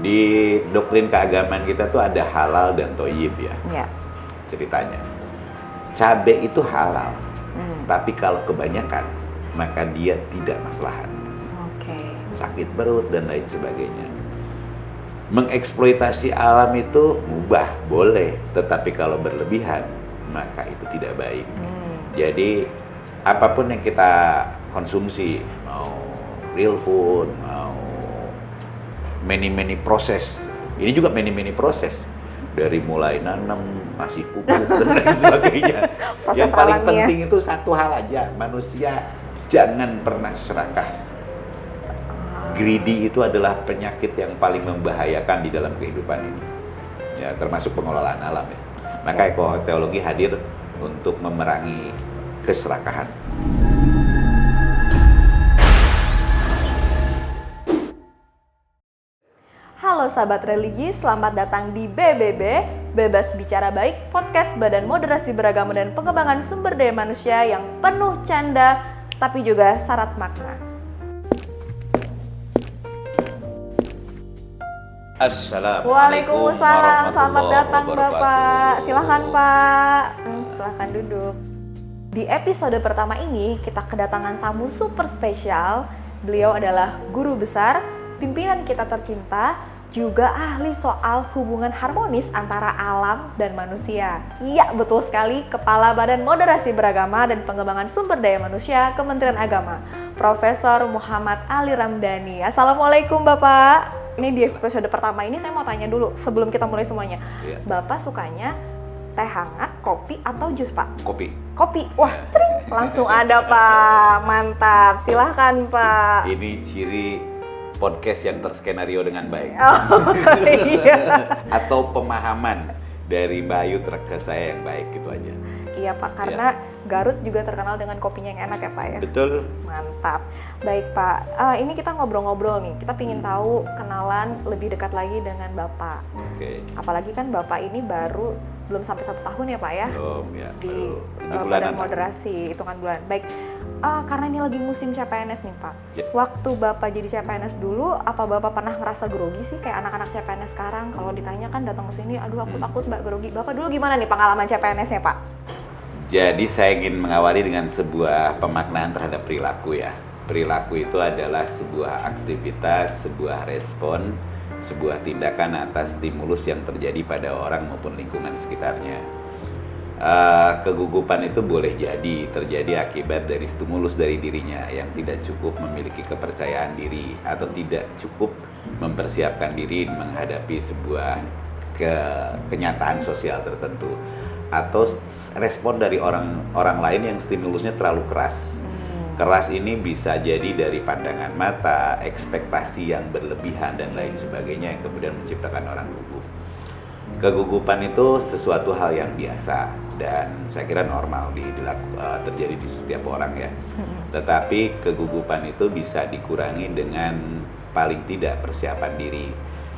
Di doktrin keagamaan kita tuh ada halal dan thoyyib ya, Ya. ceritanya. Cabai itu halal, Hmm. tapi kalau kebanyakan, maka dia tidak maslahat. Oke. Sakit perut dan lain sebagainya. Mengeksploitasi alam itu mubah, boleh, tetapi kalau berlebihan, maka itu tidak baik. Jadi, apapun yang kita konsumsi, mau real food, mau many proses. Ini juga many proses. Dari mulai nanam, masih pupuk, dan lain sebagainya. Proses Yang paling alamiah. penting itu satu hal aja, manusia jangan pernah serakah. Greedy itu adalah penyakit yang paling membahayakan di dalam kehidupan ini. Ya, termasuk pengelolaan alam ya. Maka ekoteologi hadir untuk memerangi keserakahan. Halo sahabat religi, selamat datang di BBB, Bebas Bicara Baik, podcast Badan Moderasi Beragama dan Pengembangan Sumber Daya Manusia yang penuh canda, tapi juga syarat makna. Assalamualaikum Waalaikumsalam, selamat warahmatullahi datang wabarakatuh. Bapak. Silahkan Pak, silahkan duduk. Di episode pertama ini, kita kedatangan tamu super spesial. Beliau adalah guru besar, pimpinan kita tercinta, juga ahli soal hubungan harmonis antara alam dan manusia. Iya, betul sekali, Kepala Badan Moderasi Beragama dan Pengembangan Sumber Daya Manusia Kementerian Agama, Profesor Muhammad Ali Ramdhani. Assalamualaikum Bapak. Ini di episode pertama ini saya mau tanya dulu sebelum kita mulai semuanya. Iya. Bapak sukanya teh hangat, kopi, atau jus Pak? Kopi. Kopi, wah cering, langsung ada Pak, mantap, silahkan Pak. Ini ciri podcast yang terskenario dengan baik. Oh iya. Atau pemahaman dari Bayu ke saya yang baik, gitu aja. Iya Pak, karena Garut juga terkenal dengan kopinya yang enak ya Pak ya. Betul. Mantap. Baik Pak, ini kita ngobrol-ngobrol nih. Kita pingin tahu kenalan lebih dekat lagi dengan Bapak. Oke. Apalagi kan Bapak ini baru belum sampai 1 tahun ya Pak ya. Belum ya. Di Baru 7 bulanan Badan lah. Moderasi, hitungan bulan. Baik, karena ini lagi musim CPNS nih Pak. Ya. Waktu Bapak jadi CPNS dulu, apa Bapak pernah ngerasa grogi sih kayak anak-anak CPNS sekarang? Kalau ditanya kan datang ke sini, aduh aku takut Mbak grogi. Bapak dulu gimana nih pengalaman CPNS-nya Pak? Jadi saya ingin mengawali dengan sebuah pemaknaan terhadap perilaku ya. Perilaku itu adalah sebuah aktivitas, sebuah respon, sebuah tindakan atas stimulus yang terjadi pada orang maupun lingkungan sekitarnya. Kegugupan itu boleh jadi terjadi akibat dari stimulus dari dirinya yang tidak cukup memiliki kepercayaan diri atau tidak cukup mempersiapkan diri menghadapi sebuah kenyataan sosial tertentu, atau respon dari orang lain yang stimulusnya terlalu keras. Keras ini bisa jadi dari pandangan mata, ekspektasi yang berlebihan dan lain sebagainya yang kemudian menciptakan orang gugup. Kegugupan itu sesuatu hal yang biasa dan saya kira normal terjadi di setiap orang ya. Tetapi kegugupan itu bisa dikurangi dengan paling tidak persiapan diri.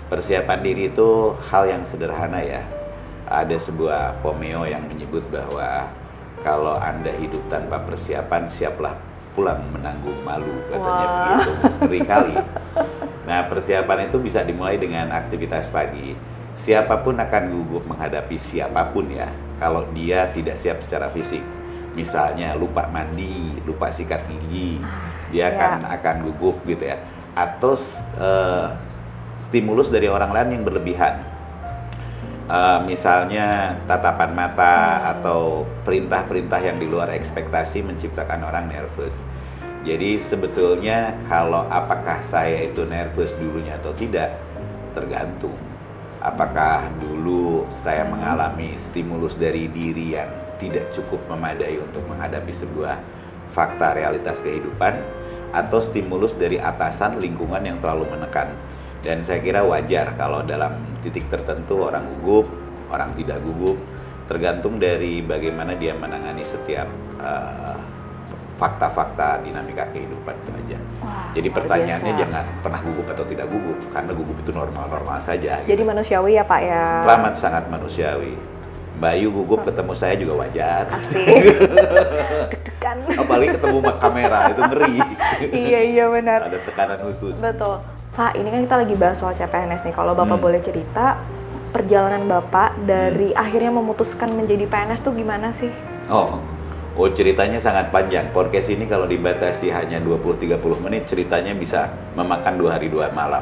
Persiapan diri itu hal yang sederhana ya. Ada sebuah pomeo yang menyebut bahwa kalau Anda hidup tanpa persiapan, siaplah pulang menanggung malu, katanya. Wah. Begitu. Ngeri kali. Nah, persiapan itu bisa dimulai dengan aktivitas pagi. Siapapun akan gugup menghadapi siapapun ya, kalau dia tidak siap secara fisik. Misalnya lupa mandi, lupa sikat gigi, dia akan gugup gitu ya. Atau stimulus dari orang lain yang berlebihan. Misalnya tatapan mata atau perintah-perintah yang di luar ekspektasi menciptakan orang nervous. Jadi sebetulnya kalau apakah saya itu nervous dulunya atau tidak, tergantung. Apakah dulu saya mengalami stimulus dari diri yang tidak cukup memadai untuk menghadapi sebuah fakta realitas kehidupan, atau stimulus dari atasan lingkungan yang terlalu menekan. Dan saya kira wajar kalau dalam titik tertentu orang gugup, orang tidak gugup, tergantung dari bagaimana dia menangani setiap fakta-fakta dinamika kehidupan itu aja. Wah, Jadi luar pertanyaannya biasa. jangan pernah gugup atau tidak gugup, karena gugup itu normal-normal saja. Jadi manusiawi ya Pak ya. Teramat sangat manusiawi. Bayu gugup ketemu saya juga wajar. Deg-degan. Apalagi ketemu kamera, itu ngeri. Iya benar. Ada tekanan khusus. Betul. Pak, ini kan kita lagi bahas soal CPNS nih. Kalau Bapak boleh cerita, perjalanan Bapak dari akhirnya memutuskan menjadi PNS tuh gimana sih? Oh, ceritanya sangat panjang. Podcast ini kalau dibatasi hanya 20-30 menit, ceritanya bisa memakan 2 hari 2 malam.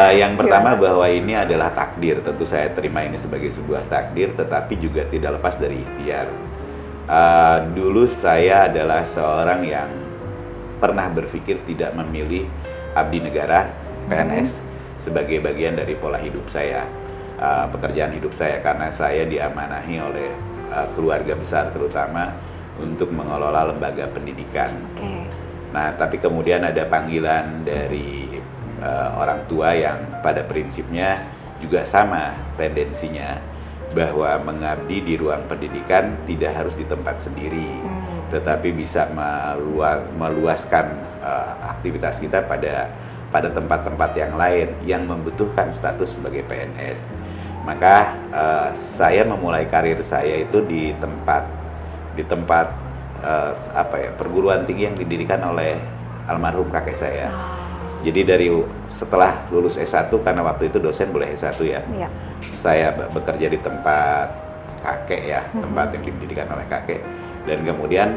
Yang pertama bahwa ini adalah takdir. Tentu saya terima ini sebagai sebuah takdir, tetapi juga tidak lepas dari ikhtiar. Dulu saya adalah seorang yang pernah berpikir tidak memilih abdi negara, PNS, sebagai bagian dari pola hidup saya, pekerjaan hidup saya, karena saya diamanahi oleh keluarga besar terutama untuk mengelola lembaga pendidikan. Nah, tapi kemudian ada panggilan dari orang tua yang pada prinsipnya juga sama tendensinya, bahwa mengabdi di ruang pendidikan tidak harus di tempat sendiri, tetapi bisa meluaskan aktivitas kita pada tempat-tempat yang lain yang membutuhkan status sebagai PNS. Maka saya memulai karir saya itu di tempat perguruan tinggi yang didirikan oleh almarhum kakek saya. Jadi setelah lulus S1, karena waktu itu dosen boleh S1 ya. Saya bekerja di tempat kakek ya, tempat yang didirikan oleh kakek. Dan kemudian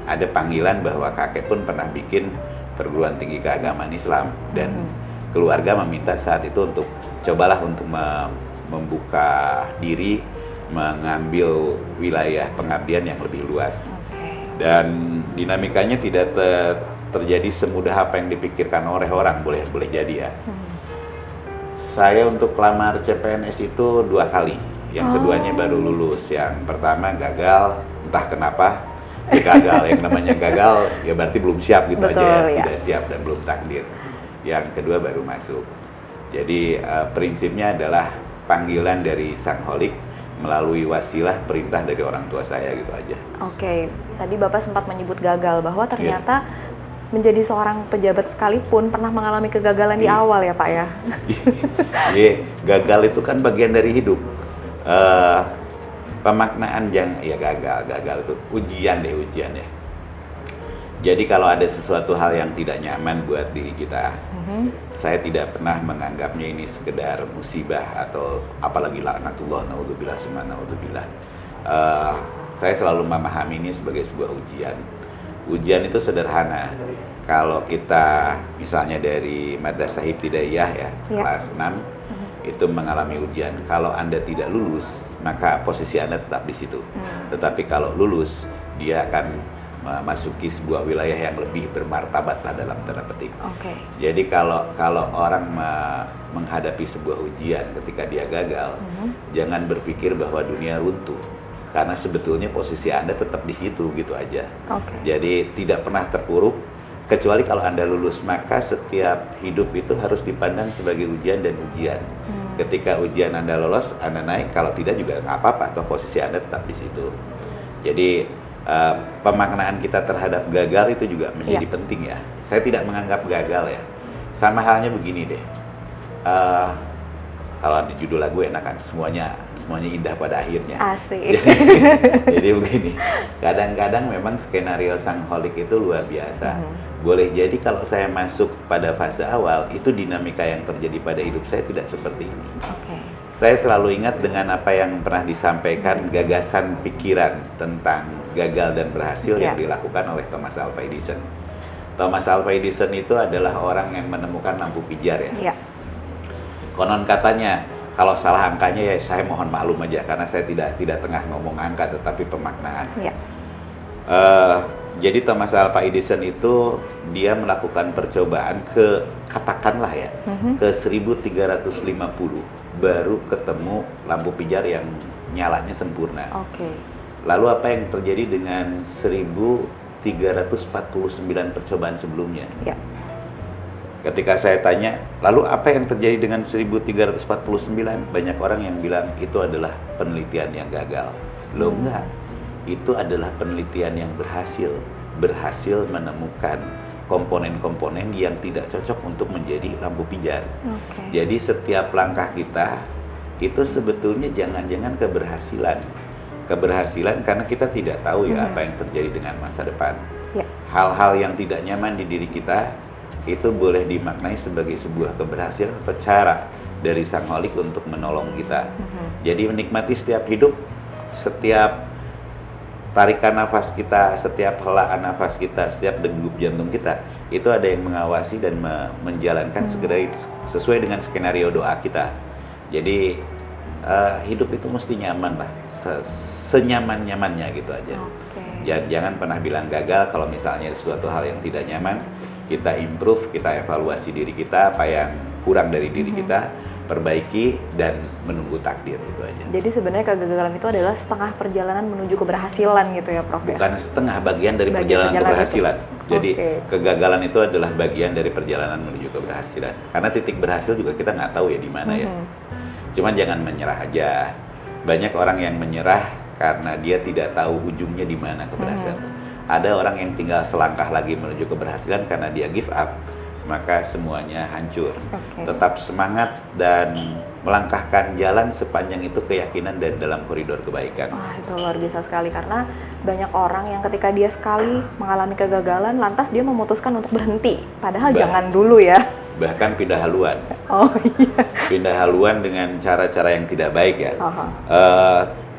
ada panggilan bahwa kakek pun pernah bikin perguruan tinggi keagamaan Islam, dan keluarga meminta saat itu untuk cobalah untuk membuka diri, mengambil wilayah pengabdian yang lebih luas. Dan dinamikanya tidak terjadi semudah apa yang dipikirkan oleh orang, boleh jadi ya. Saya untuk lamar CPNS itu 2 kali. Yang keduanya baru lulus. Yang pertama gagal, entah kenapa ya gagal. Yang namanya gagal ya berarti belum siap gitu. Betul, aja ya. Tidak siap dan belum takdir. Yang kedua baru masuk. Jadi prinsipnya adalah panggilan dari Sang Holik melalui wasilah perintah dari orang tua saya gitu aja. Oke, tadi Bapak sempat menyebut gagal, bahwa ternyata menjadi seorang pejabat sekalipun pernah mengalami kegagalan di awal ya Pak ya? Gagal itu kan bagian dari hidup. Pemaknaan gagal itu ujian ya. Jadi kalau ada sesuatu hal yang tidak nyaman buat diri kita, saya tidak pernah menganggapnya ini sekedar musibah atau apalagi laknatullah, naudzubillah, summa naudzubillah. Saya selalu memahami ini sebagai sebuah ujian. Ujian itu sederhana. Kalau kita misalnya dari Madrasah Ibtidaiyah ya, kelas 6 itu mengalami ujian. Kalau Anda tidak lulus, maka posisi Anda tetap di situ. Tetapi kalau lulus, dia akan memasuki sebuah wilayah yang lebih bermartabat lah dalam tanda petik. Jadi kalau orang menghadapi sebuah ujian ketika dia gagal, jangan berpikir bahwa dunia runtuh. Karena sebetulnya posisi Anda tetap di situ gitu aja. Jadi tidak pernah terpuruk, kecuali kalau Anda lulus, maka setiap hidup itu harus dipandang sebagai ujian dan ujian. Ketika ujian Anda lolos, Anda naik, kalau tidak juga nggak apa-apa, atau posisi Anda tetap di situ. Jadi pemaknaan kita terhadap gagal itu juga menjadi penting ya. Saya tidak menganggap gagal ya. Sama halnya begini deh. Kalau di judul lagu enakan, semuanya indah pada akhirnya. Asik. Jadi begini, kadang-kadang memang skenario Sang Holik itu luar biasa. Boleh jadi kalau saya masuk pada fase awal, itu dinamika yang terjadi pada hidup saya tidak seperti ini. Saya selalu ingat dengan apa yang pernah disampaikan, gagasan pikiran tentang gagal dan berhasil yang dilakukan oleh Thomas Alva Edison. Thomas Alva Edison itu adalah orang yang menemukan lampu pijar ya. Konon katanya, kalau salah angkanya ya saya mohon maklum aja, karena saya tidak tengah ngomong angka tetapi pemaknaan. Jadi Thomas Alva Edison itu dia melakukan percobaan katakanlah ya, ke 1350 baru ketemu lampu pijar yang nyalanya sempurna. Lalu apa yang terjadi dengan 1349 percobaan sebelumnya? Ketika saya tanya, lalu apa yang terjadi dengan 1349? Banyak orang yang bilang itu adalah penelitian yang gagal. Loh enggak, itu adalah penelitian yang berhasil menemukan komponen-komponen yang tidak cocok untuk menjadi lampu pijar. Jadi setiap langkah kita itu sebetulnya jangan-jangan keberhasilan karena kita tidak tahu ya apa yang terjadi dengan masa depan. Hal-hal yang tidak nyaman di diri kita itu boleh dimaknai sebagai sebuah keberhasilan atau cara dari Sang Holik untuk menolong kita. Jadi menikmati setiap hidup, setiap tarikan nafas kita, setiap helaan nafas kita, setiap degup jantung kita, itu ada yang mengawasi dan menjalankan sesuai dengan skenario doa kita. Jadi hidup itu mesti nyaman lah, senyaman-nyamannya gitu aja. Jangan pernah bilang gagal kalau misalnya sesuatu hal yang tidak nyaman. Kita improve, kita evaluasi diri kita, apa yang kurang dari diri kita, perbaiki dan menunggu takdir, itu aja. Jadi sebenarnya kegagalan itu adalah setengah perjalanan menuju keberhasilan gitu ya, Prof? Bukan setengah, bagian dari perjalanan keberhasilan. Jadi kegagalan itu adalah bagian dari perjalanan menuju keberhasilan. Karena titik berhasil juga kita nggak tahu ya di mana ya. Cuman jangan menyerah aja. Banyak orang yang menyerah karena dia tidak tahu ujungnya di mana keberhasilan. Ada orang yang tinggal selangkah lagi menuju keberhasilan karena dia give up, maka semuanya hancur. Tetap semangat dan melangkahkan jalan sepanjang itu keyakinan dan dalam koridor kebaikan. Wah, itu luar biasa sekali, karena banyak orang yang ketika dia sekali mengalami kegagalan, lantas dia memutuskan untuk berhenti. Padahal jangan dulu ya. Bahkan pindah haluan. Oh iya. Pindah haluan dengan cara-cara yang tidak baik ya.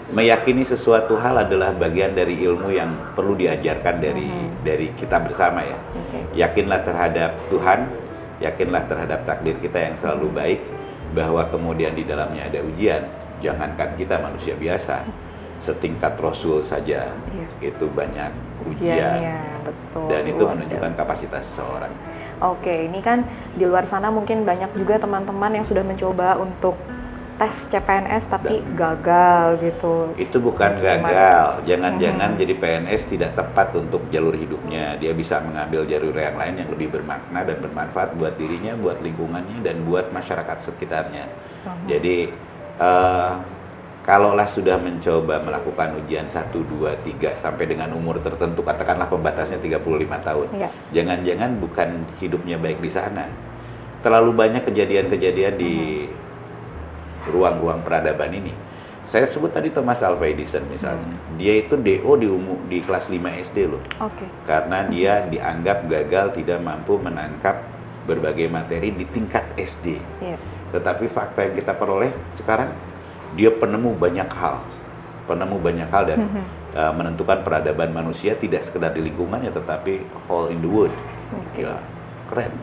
Meyakini sesuatu hal adalah bagian dari ilmu yang perlu diajarkan dari kita bersama ya. Yakinlah terhadap Tuhan, yakinlah terhadap takdir kita yang selalu baik, bahwa kemudian di dalamnya ada ujian. Jangankan kita manusia biasa, setingkat Rasul saja itu banyak ujian. Betul. Dan itu menunjukkan kapasitas seseorang. Oke, ini kan di luar sana mungkin banyak juga teman-teman yang sudah mencoba untuk tes CPNS tapi gagal gitu. Itu bukan gagal. Jangan-jangan jadi PNS tidak tepat untuk jalur hidupnya. Dia bisa mengambil jalur yang lain yang lebih bermakna dan bermanfaat buat dirinya, buat lingkungannya, dan buat masyarakat sekitarnya. Jadi kalaulah sudah mencoba melakukan ujian 1, 2, 3 sampai dengan umur tertentu, katakanlah pembatasnya 35 tahun. Jangan-jangan bukan hidupnya baik di sana. Terlalu banyak kejadian-kejadian di ruang-ruang peradaban ini. Saya sebut tadi Thomas Alva Edison misalnya. Dia itu DO di kelas 5 SD loh. Karena dia dianggap gagal tidak mampu menangkap berbagai materi di tingkat SD. Tetapi fakta yang kita peroleh sekarang, dia penemu banyak hal dan menentukan peradaban manusia tidak sekedar di lingkungannya tetapi all in the world. Ya, keren.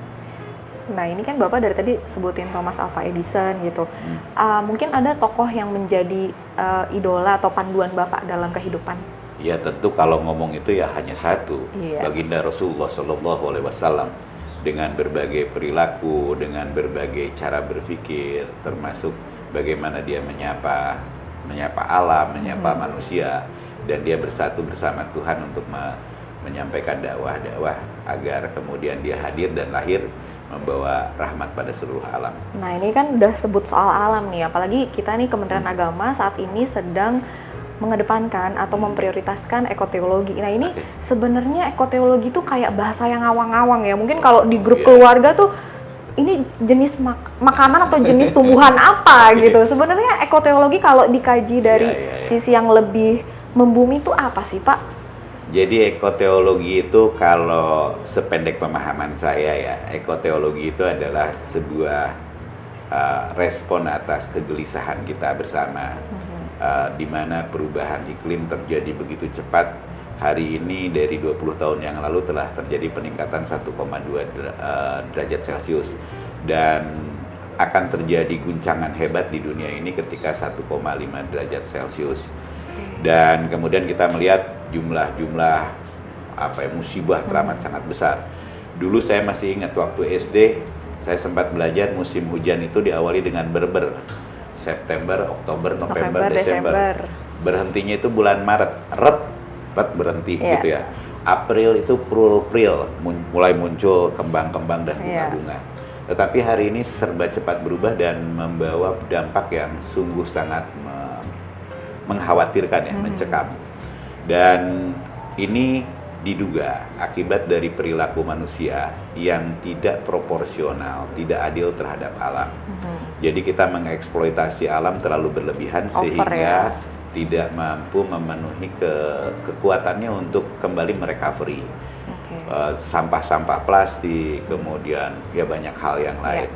Nah, ini kan Bapak dari tadi sebutin Thomas Alva Edison gitu. Mungkin ada tokoh yang menjadi idola atau panduan Bapak dalam kehidupan? Ya tentu kalau ngomong itu ya hanya satu, baginda Rasulullah SAW, dengan berbagai perilaku, dengan berbagai cara berpikir, termasuk bagaimana dia menyapa alam, menyapa manusia, dan dia bersatu bersama Tuhan untuk menyampaikan dakwah agar kemudian dia hadir dan lahir membawa rahmat pada seluruh alam. Nah, ini kan udah sebut soal alam nih, apalagi kita nih Kementerian Agama saat ini sedang mengedepankan atau memprioritaskan ekoteologi. Nah, ini sebenarnya ekoteologi itu kayak bahasa yang ngawang-ngawang ya. Mungkin kalau di grup keluarga tuh ini jenis makanan atau jenis tumbuhan apa gitu. Sebenarnya ekoteologi kalau dikaji dari sisi yang lebih membumi itu apa sih, Pak? Jadi ekoteologi itu kalau sependek pemahaman saya ya, ekoteologi itu adalah sebuah respon atas kegelisahan kita bersama, di mana perubahan iklim terjadi begitu cepat. Hari ini dari 20 tahun yang lalu telah terjadi peningkatan 1,2 derajat Celcius, dan akan terjadi guncangan hebat di dunia ini ketika 1,5 derajat Celcius. Dan kemudian kita melihat jumlah musibah teramat sangat besar. Dulu saya masih ingat waktu SD, saya sempat belajar musim hujan itu diawali dengan berber. September, Oktober, November, Desember. Berhentinya itu bulan Maret. Ret berhenti gitu ya. April itu pruril, mulai muncul kembang-kembang dan bunga-bunga. Tetapi hari ini serba cepat berubah dan membawa dampak yang sungguh sangat mengkhawatirkan ya, mencekam. Dan ini diduga akibat dari perilaku manusia yang tidak proporsional, tidak adil terhadap alam. Jadi kita mengeksploitasi alam terlalu berlebihan sehingga tidak mampu memenuhi kekuatannya untuk kembali merecovery. sampah-sampah plastik, kemudian ya banyak hal yang lain.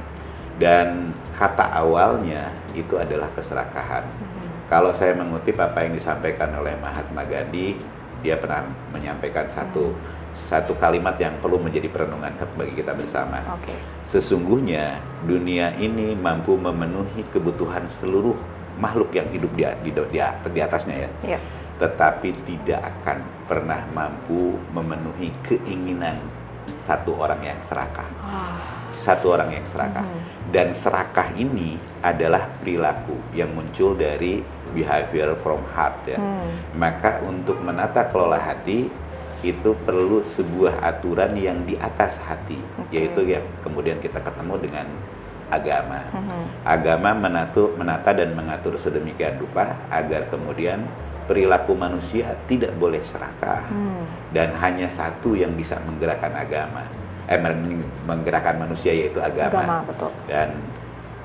Dan kata awalnya itu adalah keserakahan. Kalau saya mengutip apa yang disampaikan oleh Mahatma Gandhi, dia pernah menyampaikan satu kalimat yang perlu menjadi perenungan bagi kita bersama. Sesungguhnya dunia ini mampu memenuhi kebutuhan seluruh makhluk yang hidup di atasnya ya. Tetapi tidak akan pernah mampu memenuhi keinginan satu orang yang serakah. Satu orang yang serakah. Dan serakah ini adalah perilaku yang muncul dari behavior from heart ya. Maka untuk menata kelola hati itu perlu sebuah aturan yang di atas hati, yaitu yang kemudian kita ketemu dengan agama. Agama menata dan mengatur sedemikian rupa agar kemudian perilaku manusia tidak boleh serakah, dan hanya satu yang bisa menggerakkan menggerakkan manusia, yaitu agama. Betul. Dan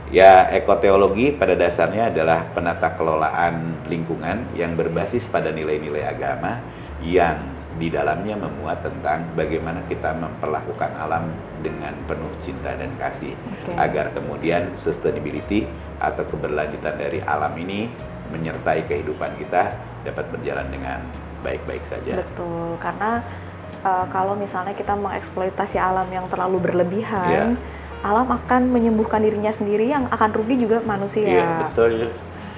ya ekoteologi pada dasarnya adalah penata kelolaan lingkungan yang berbasis pada nilai-nilai agama yang di dalamnya memuat tentang bagaimana kita memperlakukan alam dengan penuh cinta dan kasih, agar kemudian sustainability atau keberlanjutan dari alam ini menyertai kehidupan kita dapat berjalan dengan baik-baik saja. Betul, karena kalau misalnya kita mengeksploitasi alam yang terlalu berlebihan, alam akan menyembuhkan dirinya sendiri, yang akan rugi juga manusia. Iya, betul.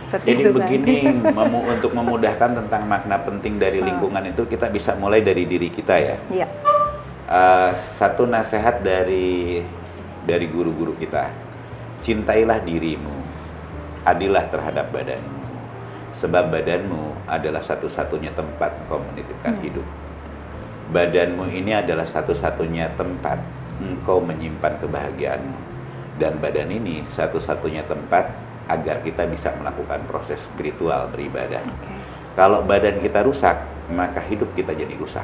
Jadi begini, untuk memudahkan tentang makna penting dari lingkungan itu, kita bisa mulai dari diri kita ya. Iya. Satu nasihat dari guru-guru kita, cintailah dirimu, adillah terhadap badanmu, sebab badanmu adalah satu-satunya tempat engkau menitipkan hidup. Badanmu ini adalah satu-satunya tempat engkau menyimpan kebahagiaanmu, dan badan ini satu-satunya tempat agar kita bisa melakukan proses spiritual beribadah. Kalau badan kita rusak, maka hidup kita jadi rusak.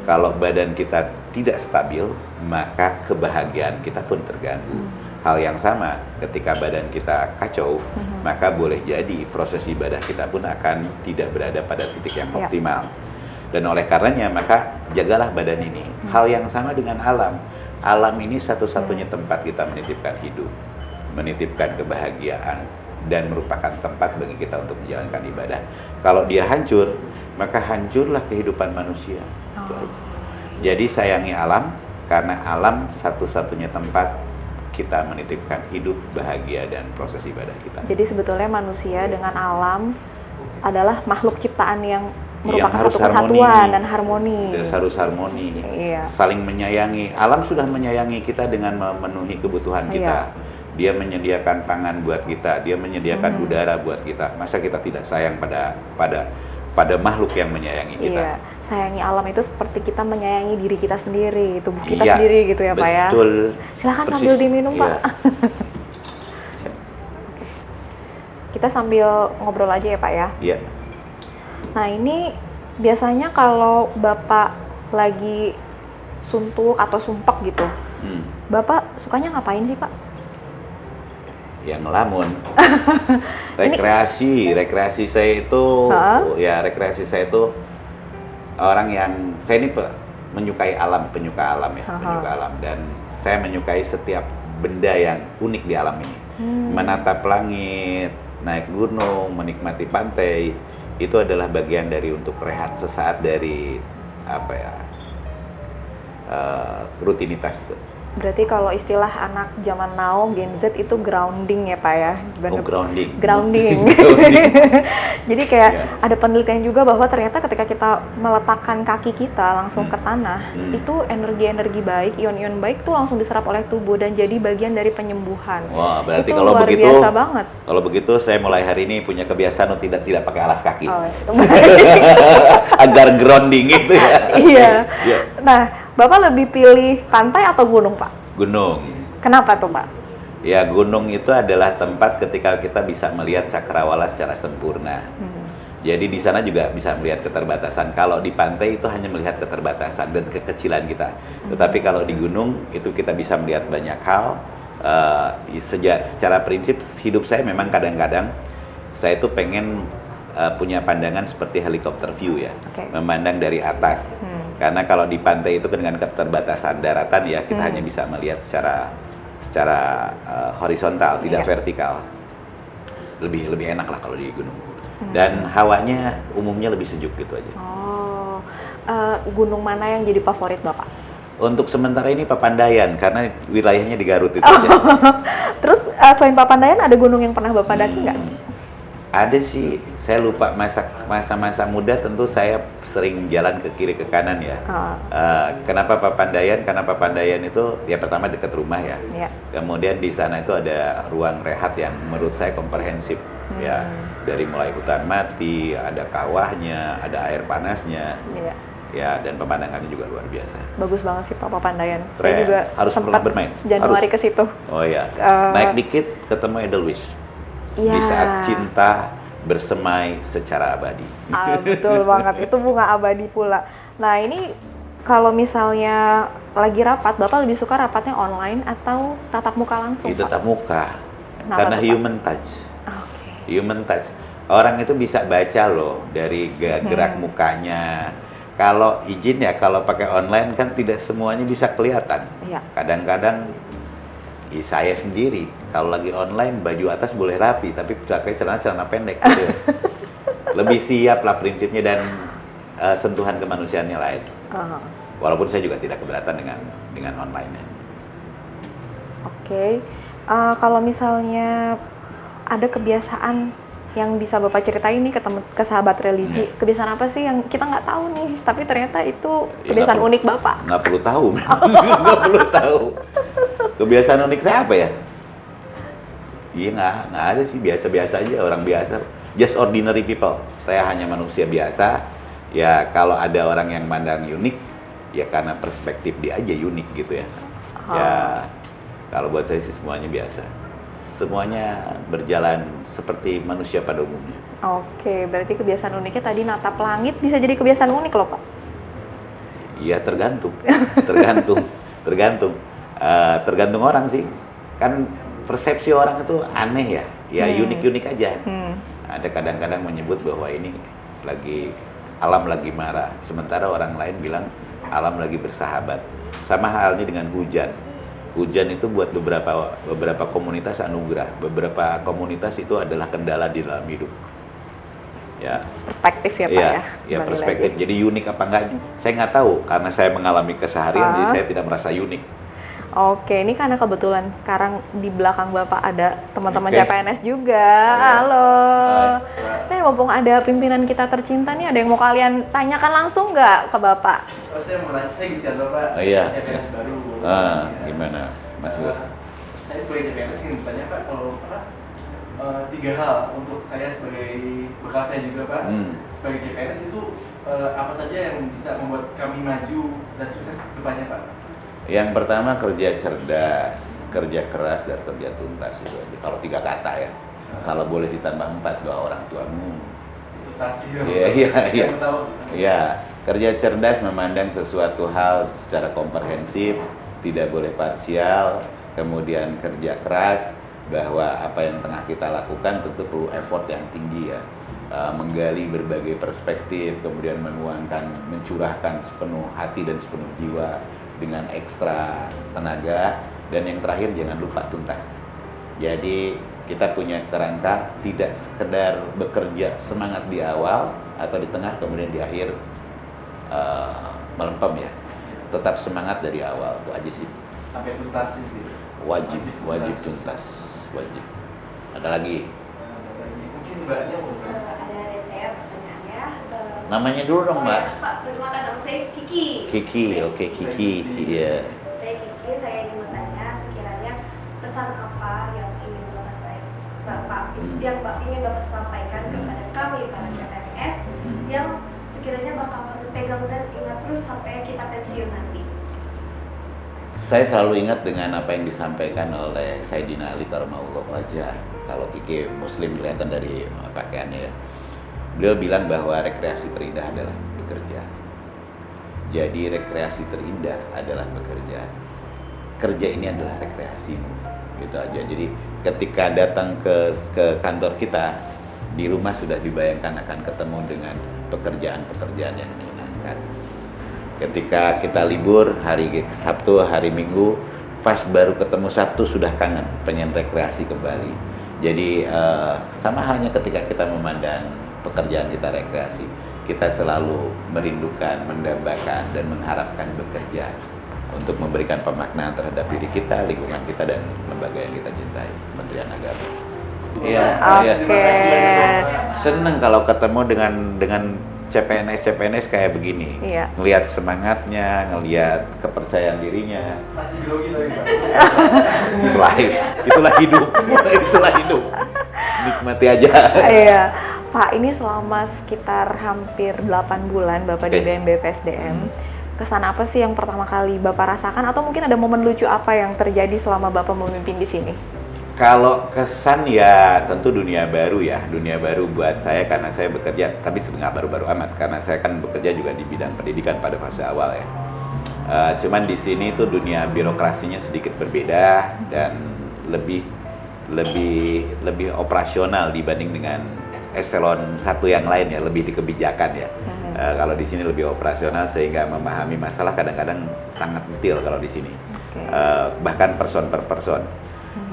Kalau badan kita tidak stabil, maka kebahagiaan kita pun terganggu. Hal yang sama ketika badan kita kacau, maka boleh jadi proses ibadah kita pun akan tidak berada pada titik yang optimal. Dan oleh karenanya, maka jagalah badan ini. Hal yang sama dengan alam. Alam ini satu-satunya tempat kita menitipkan hidup, menitipkan kebahagiaan, dan merupakan tempat bagi kita untuk menjalankan ibadah. Kalau dia hancur, maka hancurlah kehidupan manusia. Jadi sayangi alam, karena alam satu-satunya tempat kita menitipkan hidup, bahagia, dan proses ibadah kita. Jadi sebetulnya manusia dengan alam adalah makhluk ciptaan yang merupakan satu kesatuan dan harmoni. Harus harmoni, saling menyayangi. Alam sudah menyayangi kita dengan memenuhi kebutuhan kita. Dia menyediakan pangan buat kita, dia menyediakan udara buat kita. Masa kita tidak sayang pada makhluk yang menyayangi kita? Sayangi alam itu seperti kita menyayangi diri kita sendiri, tubuh kita sendiri gitu ya, Pak ya. Betul. Silakan sambil diminum, Pak. Kita sambil ngobrol aja ya, Pak ya. Iya. Nah, ini biasanya kalau Bapak lagi suntuk atau sumpek gitu, Bapak sukanya ngapain sih, Pak? Ya ngelamun. rekreasi saya itu orang yang, saya ini menyukai alam, penyuka alam ya, penyuka alam, dan saya menyukai setiap benda yang unik di alam ini. Menatap langit, naik gunung, menikmati pantai, itu adalah bagian dari untuk rehat sesaat dari rutinitas itu. Berarti kalau istilah anak zaman now, Gen Z itu grounding ya, Pak ya? Grounding. Jadi kayak ada penelitian juga bahwa ternyata ketika kita meletakkan kaki kita langsung ke tanah, itu energi-energi baik, ion-ion baik tuh langsung diserap oleh tubuh dan jadi bagian dari penyembuhan. Wah, berarti itu kalau luar begitu, biasa banget. Kalau begitu saya mulai hari ini punya kebiasaan untuk tidak pakai alas kaki. Agar grounding itu ya. Iya. Nah, Bapak lebih pilih pantai atau gunung, Pak? Gunung. Kenapa tuh, Pak? Ya, gunung itu adalah tempat ketika kita bisa melihat cakrawala secara sempurna. Jadi di sana juga bisa melihat keterbatasan. Kalau di pantai itu hanya melihat keterbatasan dan kekecilan kita. Tetapi kalau di gunung itu kita bisa melihat banyak hal. Secara prinsip hidup saya memang kadang-kadang saya itu pengen punya pandangan seperti helikopter view ya, memandang dari atas. Karena kalau di pantai itu dengan keterbatasan daratan ya kita hanya bisa melihat secara horizontal, tidak vertikal. Lebih enak lah kalau di gunung. Dan hawanya umumnya lebih sejuk gitu aja. Oh, gunung mana yang jadi favorit Bapak? Untuk sementara ini Papandayan karena wilayahnya di Garut itu aja. Terus selain Papandayan ada gunung yang pernah Bapak daki nggak? Ada sih, saya lupa masa-masa muda tentu saya sering jalan ke kiri ke kanan ya. Kenapa Papandayan? Karena Papandayan itu ya pertama dekat rumah ya. Kemudian di sana itu ada ruang rehat yang menurut saya komprehensif ya. Dari mulai hutan mati, ada kawahnya, ada air panasnya. Ya, dan pemandangannya juga luar biasa. Bagus banget sih Pak Papandayan. Keren. Saya juga harus pernah bermain. Januari ke situ. Oh ya. Naik dikit ketemu Edelweiss. Di saat cinta bersemai secara abadi. Betul banget, itu bunga abadi pula. Nah ini kalau misalnya lagi rapat, Bapak lebih suka rapatnya online atau tatap muka langsung? Tatap muka, karena human touch. Human touch. Orang itu bisa baca loh dari gerak mukanya. Kalau izin ya, kalau pakai online kan tidak semuanya bisa kelihatan. Kadang-kadang saya sendiri kalau lagi online baju atas boleh rapi tapi pakai celana pendek gitu. Lebih siap lah prinsipnya dan sentuhan kemanusiaannya lain. Walaupun saya juga tidak keberatan dengan online-nya. Oke. Kalau misalnya ada kebiasaan yang bisa Bapak ceritain nih ke sahabat religi, kebiasaan apa sih yang kita nggak tahu nih tapi ternyata itu kebiasaan unik Bapak? Nggak perlu tahu. Nggak perlu tahu. Kebiasaan unik saya apa ya? Iya nggak ada sih, biasa-biasa aja, orang biasa. Just ordinary people. Saya hanya manusia biasa. Ya kalau ada orang yang mandang unik, ya karena perspektif dia aja unik gitu ya. Ya kalau buat saya sih semuanya biasa. Semuanya berjalan seperti manusia pada umumnya. Oke, berarti kebiasaan uniknya tadi natap langit bisa jadi kebiasaan unik loh Pak? Iya tergantung. Tergantung orang sih, kan persepsi orang itu aneh ya unik-unik aja. Ada kadang-kadang menyebut bahwa ini alam lagi marah, sementara orang lain bilang alam lagi bersahabat. Sama halnya dengan hujan itu buat beberapa komunitas anugerah, beberapa komunitas itu adalah kendala di dalam hidup. Ya. Perspektif ya Pak ya? Ya perspektif, jadi unik apa enggak, saya nggak tahu, karena saya mengalami keseharian, jadi saya tidak merasa unik. Oke, ini karena kebetulan sekarang di belakang Bapak ada teman-teman CPNS juga. Halo. Nih, mumpung ada pimpinan kita tercinta nih, ada yang mau kalian tanyakan langsung nggak ke Bapak? Saya mau nanya, saya Gustian Bapak, CPNS baru. Gimana, Mas Gus? Saya sebagai CPNS ingin bertanya Pak, kalau Pak, 3 hal untuk saya sebagai bekal saya juga Pak, sebagai CPNS itu apa saja yang bisa membuat kami maju dan sukses ke depannya Pak? Yang pertama kerja cerdas, kerja keras, dan kerja tuntas itu aja. Kalau 3 kata ya. Kalau boleh ditambah 4, doa orang tuamu. Itu pasti. Iya. Kerja cerdas, memandang sesuatu hal secara komprehensif, tidak boleh parsial. Kemudian kerja keras, bahwa apa yang tengah kita lakukan tentu perlu effort yang tinggi ya. Menggali berbagai perspektif, kemudian mencurahkan sepenuh hati dan sepenuh jiwa dengan ekstra tenaga, dan yang terakhir jangan lupa tuntas. Jadi kita punya kerangka tidak sekedar bekerja semangat di awal atau di tengah kemudian di akhir melempem ya. Tetap semangat dari awal, itu aja sih. Sampai tuntas itu. Wajib tuntas, wajib. Ada lagi? Mungkin Mbaknya mau ada dari saya pertanyaannya. Namanya dulu dong, Mbak. Pak, perkenalkan nama saya Kiki. Kiki, oke Kiki, iya. Saya Kiki, saya ingin bertanya sekiranya pesan apa yang ingin Bapak ingin Bapak sampaikan kepada kami para CPNS yang sekiranya bakal kami pegang dan ingat terus sampai kita pensiun nanti. Saya selalu ingat dengan apa yang disampaikan oleh Sayyidina Ali Karamahullah wajah. Kalau Kiki Muslim kelihatan dari pakaiannya ya. Beliau bilang bahwa rekreasi terindah adalah bekerja. Jadi rekreasi terindah adalah bekerja. Kerja ini adalah rekreasimu, gitu aja. Jadi ketika datang ke kantor kita, di rumah sudah dibayangkan akan ketemu dengan pekerjaan-pekerjaan yang menyenangkan. Ketika kita libur hari Sabtu, hari Minggu, pas baru ketemu Sabtu sudah kangen, pengen rekreasi kembali. Jadi sama halnya ketika kita memandang pekerjaan kita rekreasi, kita selalu merindukan, mendambakan, dan mengharapkan bekerja untuk memberikan pemaknaan terhadap diri kita, lingkungan kita, dan lembaga yang kita cintai, Kementerian Agama. Iya, Oke. seneng kalau ketemu dengan CPNS kayak begini. Iya. Ngelihat semangatnya, ngelihat kepercayaan dirinya. Masih grogi lagi Pak. It's life. Itulah hidup. Itulah hidup. Nikmati aja. Iya. Pak, ini selama sekitar hampir 8 bulan Bapak di Oke. BMBPSDM, kesan apa sih yang pertama kali Bapak rasakan, atau mungkin ada momen lucu apa yang terjadi selama Bapak memimpin di sini? Kalau kesan ya tentu dunia baru ya, dunia baru buat saya karena saya bekerja, tapi sebenarnya baru-baru amat karena saya kan bekerja juga di bidang pendidikan pada fase awal ya. Cuman di sini tuh dunia birokrasinya sedikit berbeda dan lebih operasional dibanding dengan eselon 1 yang lain ya, lebih di kebijakan ya. Kalau di sini lebih operasional sehingga memahami masalah kadang-kadang sangat detail kalau di sini. Bahkan person per person.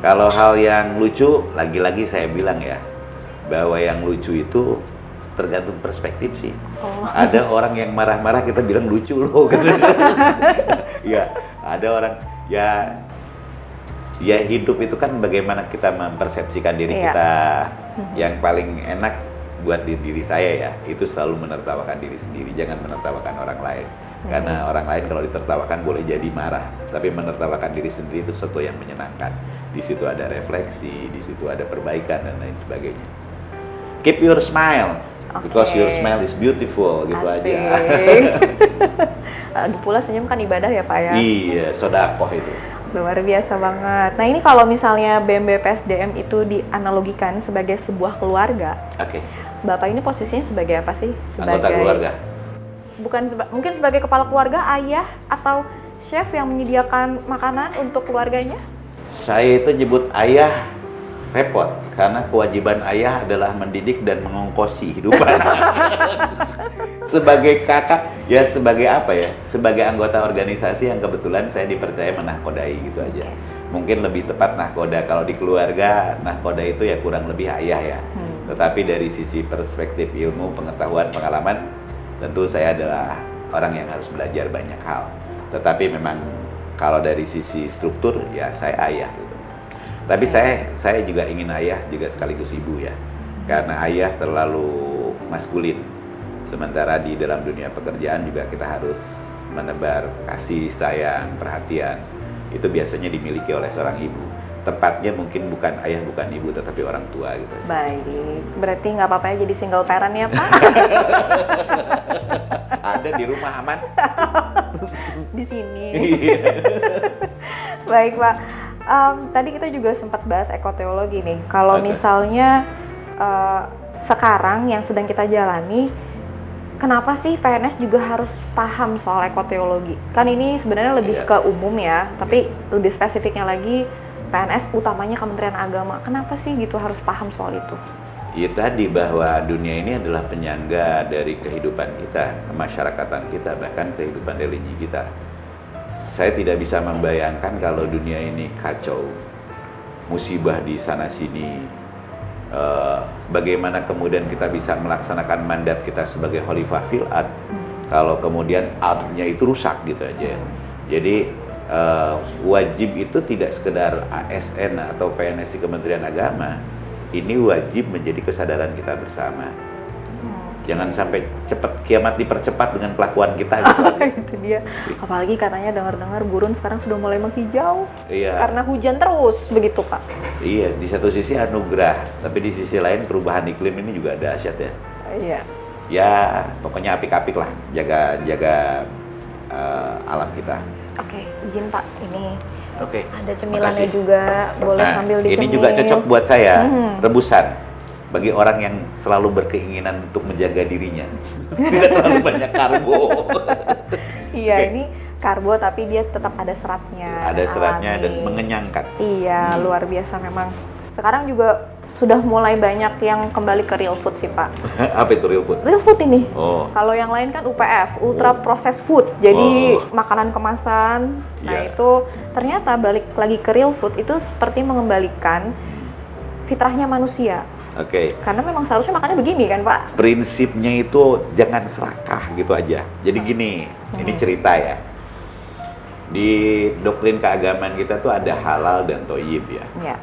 Kalau hal yang lucu, lagi-lagi saya bilang ya, bahwa yang lucu itu tergantung perspektif sih. Ada orang yang marah-marah kita bilang lucu loh. Ya, ada orang ya hidup itu kan bagaimana kita mempersepsikan diri kita. Yang paling enak buat diri saya ya, itu selalu menertawakan diri sendiri, jangan menertawakan orang lain. Karena orang lain kalau ditertawakan boleh jadi marah, tapi menertawakan diri sendiri itu sesuatu yang menyenangkan. Di situ ada refleksi, di situ ada perbaikan dan lain sebagainya. Keep your smile, because your smile is beautiful, gitu aja. Lagi pula senyum kan ibadah ya Pak ya? Iya, sodakoh itu. Luar biasa banget. Nah ini kalau misalnya BMBPSDM itu dianalogikan sebagai sebuah keluarga, Oke. Bapak ini posisinya sebagai apa sih? Anggota keluarga. Bukan mungkin sebagai kepala keluarga, ayah, atau chef yang menyediakan makanan untuk keluarganya? Saya itu nyebut ayah repot, karena kewajiban ayah adalah mendidik dan mengongkosi hidupan. Sebagai kakak, ya sebagai apa ya? Sebagai anggota organisasi yang kebetulan saya dipercaya menahkodai gitu aja. Mungkin lebih tepat nahkoda, kalau di keluarga, nahkoda itu ya kurang lebih ayah ya. Tetapi dari sisi perspektif ilmu, pengetahuan, pengalaman, tentu saya adalah orang yang harus belajar banyak hal. Tetapi memang kalau dari sisi struktur, ya saya ayah gitu. Tapi saya juga ingin ayah juga sekaligus ibu ya. Karena ayah terlalu maskulin. Sementara di dalam dunia pekerjaan juga kita harus menebar kasih, sayang, perhatian. Itu biasanya dimiliki oleh seorang ibu. Tepatnya mungkin bukan ayah, bukan ibu, tetapi orang tua gitu. Baik, berarti nggak apa-apa ya jadi single parent ya Pak? Ada di rumah aman. Di sini. Baik Pak, tadi kita juga sempat bahas ekoteologi nih. Kalau misalnya sekarang yang sedang kita jalani, kenapa sih PNS juga harus paham soal ekoteologi? Kan ini sebenarnya lebih ke umum ya, tapi lebih spesifiknya lagi PNS utamanya Kementerian Agama. Kenapa sih gitu harus paham soal itu? Ya tadi bahwa dunia ini adalah penyangga dari kehidupan kita, kemasyarakatan kita, bahkan kehidupan religi kita. Saya tidak bisa membayangkan kalau dunia ini kacau, musibah di sana-sini. Bagaimana kemudian kita bisa melaksanakan mandat kita sebagai khalifah fil ard, kalau kemudian ardnya itu rusak gitu aja. Jadi wajib itu tidak sekedar ASN atau PNS di Kementerian Agama. Ini wajib menjadi kesadaran kita bersama. Jangan sampai kiamat dipercepat dengan kelakuan kita gitu. Itu dia. Apalagi katanya dengar-dengar burun sekarang sudah mulai menghijau. Iya. Karena hujan terus, begitu Pak? Iya, di satu sisi anugerah, tapi di sisi lain perubahan iklim ini juga dahsyat ya. Iya. Ya, pokoknya apik-apik lah, jaga alam kita. Oke, izin Pak, ini Oke. ada cemilannya makasih. juga, boleh sambil dicemil. Ini juga cocok buat saya, rebusan. Bagi orang yang selalu berkeinginan untuk menjaga dirinya. Tidak terlalu banyak karbo. Iya, Oke. ini karbo tapi dia tetap ada seratnya. Ada seratnya alami. dan mengenyangkan. Iya, luar biasa memang. Sekarang juga sudah mulai banyak yang kembali ke real food sih Pak. Apa itu real food? Real food ini. Oh, Kalau yang lain kan UPF, ultra processed food. Jadi Oh. makanan kemasan. Nah, Iya. itu ternyata balik lagi ke real food itu seperti mengembalikan fitrahnya manusia. oke. Karena memang seharusnya makannya begini kan, Pak? Prinsipnya itu jangan serakah gitu aja. Jadi gini, ini cerita ya. Di doktrin keagamaan kita tuh ada halal dan toyib ya Ya.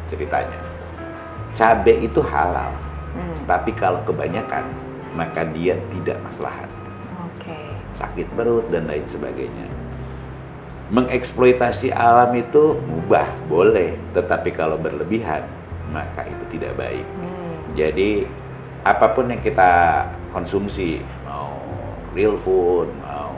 ceritanya. Cabai itu halal, Hmm. tapi kalau kebanyakan maka dia tidak maslahat. Oke. Sakit perut dan lain sebagainya. Mengeksploitasi alam itu mubah, boleh, tetapi kalau berlebihan maka itu tidak baik. Jadi apapun yang kita konsumsi, mau real food, mau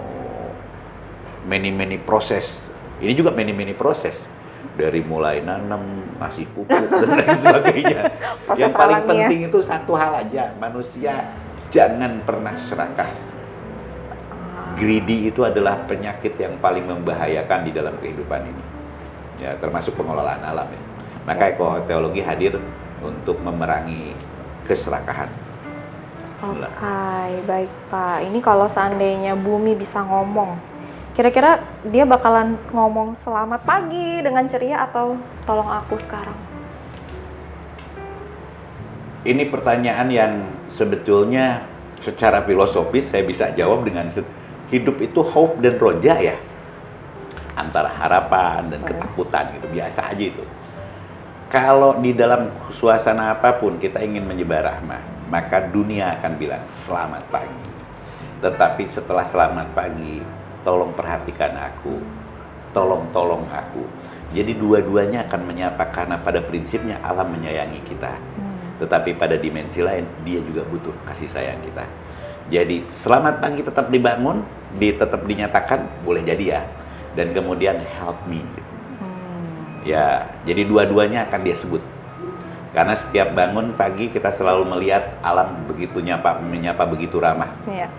many proses, ini juga many proses. Dari mulai nanam, nasi pupuk dan lain sebagainya. Proses Yang paling alamiah. penting itu satu hal aja, manusia jangan pernah serakah. Greedy itu adalah penyakit yang paling membahayakan di dalam kehidupan ini. Ya, termasuk pengelolaan alam ya. Maka ekoteologi hadir untuk memerangi keserakahan. Oke, baik Pak. Ini kalau seandainya Bumi bisa ngomong, kira-kira dia bakalan ngomong selamat pagi dengan ceria atau tolong aku sekarang? Ini pertanyaan yang sebetulnya secara filosofis saya bisa jawab dengan hidup itu hope dan roja ya. Antara harapan dan ketakutan gitu, biasa aja itu. Kalau di dalam suasana apapun kita ingin menyebar rahmah, maka dunia akan bilang selamat pagi. Tetapi setelah selamat pagi, tolong perhatikan aku, tolong aku. Jadi dua-duanya akan menyapa karena pada prinsipnya alam menyayangi kita. Tetapi pada dimensi lain dia juga butuh kasih sayang kita. Jadi selamat pagi tetap dibangun, tetap dinyatakan boleh jadi ya. Dan kemudian help me. Ya, jadi dua-duanya akan dia sebut. Karena setiap bangun pagi kita selalu melihat alam begitu menyapa begitu ramah. Iya.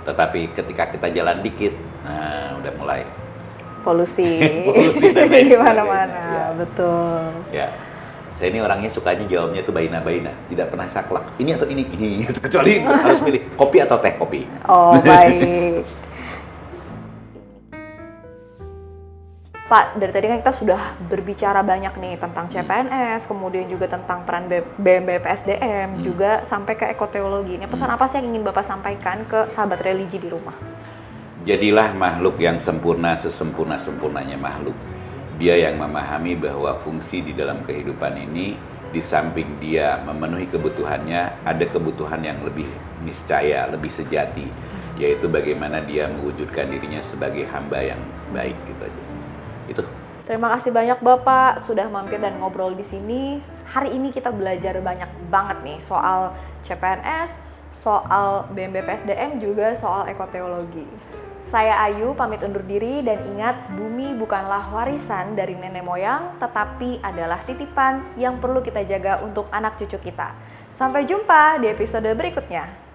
Tetapi ketika kita jalan dikit, nah udah mulai Polusi. Polusi dan lain di mana-mana. sebagainya, ya. Betul. ya. Saya ini orangnya sukanya jawabnya tuh baina-baina, tidak pernah saklek. Ini atau ini, kecuali harus milih kopi atau teh kopi. Oh, baik. Pak, dari tadi kan kita sudah berbicara banyak nih tentang CPNS, kemudian juga tentang peran BMBPSDM, juga sampai ke ekoteologi. Ini pesan apa sih yang ingin Bapak sampaikan ke sahabat religi di rumah? Jadilah makhluk yang sempurna sesempurna-sempurnanya makhluk. Dia yang memahami bahwa fungsi di dalam kehidupan ini, di samping dia memenuhi kebutuhannya, ada kebutuhan yang lebih niscaya, lebih sejati, yaitu bagaimana dia mewujudkan dirinya sebagai hamba yang baik gitu aja. Itu. Terima kasih banyak Bapak sudah mampir dan ngobrol di sini. Hari ini kita belajar banyak banget nih soal CPNS, soal BMBPSDM, juga soal ekoteologi. Saya Ayu pamit undur diri dan ingat, bumi bukanlah warisan dari nenek moyang, tetapi adalah titipan yang perlu kita jaga untuk anak cucu kita. Sampai jumpa di episode berikutnya.